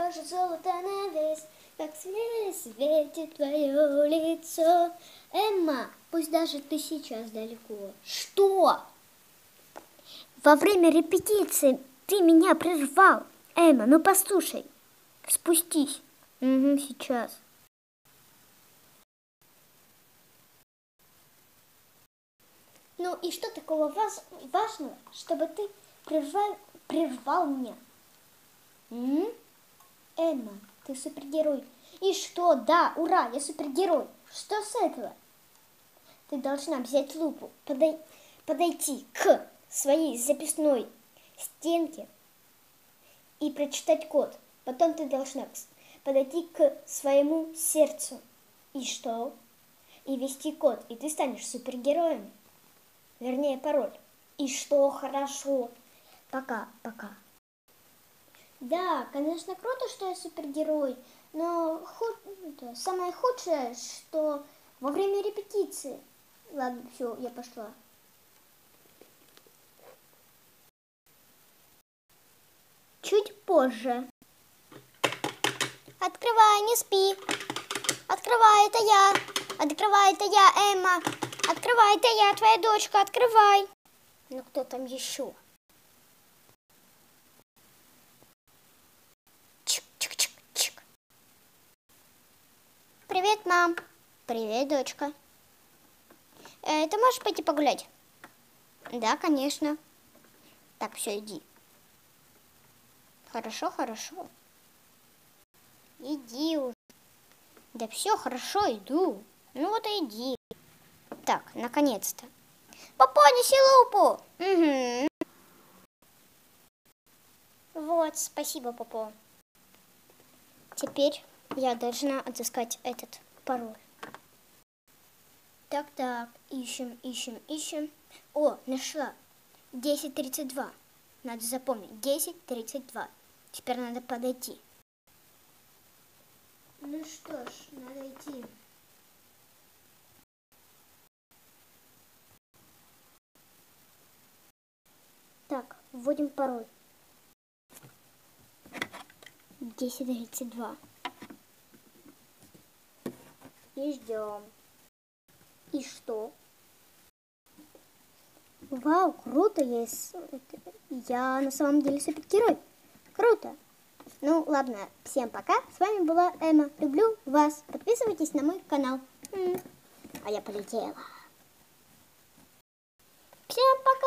похоже золото на вес, как светит твое лицо. Эмма, пусть даже ты сейчас далеко. Что? Во время репетиции ты меня прервал. Эмма, ну послушай. Спустись. Угу, сейчас. Ну и что такого важного, чтобы ты прервал меня? Эмма, ты супергерой. И что? Да, ура, я супергерой. Что с этого? Ты должна взять лупу, подойти к своей записной стенке и прочитать код. Потом ты должна подойти к своему сердцу. И что? И ввести код, и ты станешь супергероем. Вернее, пароль. И что? Хорошо. Пока. Да, конечно, круто, что я супергерой, но самое худшее, что во время репетиции. Ладно, все, я пошла. Чуть позже. Открывай, не спи. Открывай, это я. Открывай, это я, Эмма. Открывай, это я, твоя дочка, открывай. Ну кто там еще? Чик-чик-чик-чик. Привет, мам. Привет, дочка. Ты можешь пойти погулять? Да, конечно. Так, все, иди. Хорошо. Иди уже. Да все, хорошо, иду. Ну вот и иди. Так, наконец-то. Папа, неси лупу. Угу. Вот, спасибо, папа. Теперь я должна отыскать этот пароль. Так, ищем. О, нашла. 10:32. Надо запомнить. 10:32. Теперь надо подойти. Ну что ж, надо идти. Так, вводим пароль. 10:32. И ждем. И что? Вау, круто, я на самом деле супергерой. Круто. Ну, ладно, всем пока. С вами была Эмма. Люблю вас. Подписывайтесь на мой канал. А я полетела. Всем пока.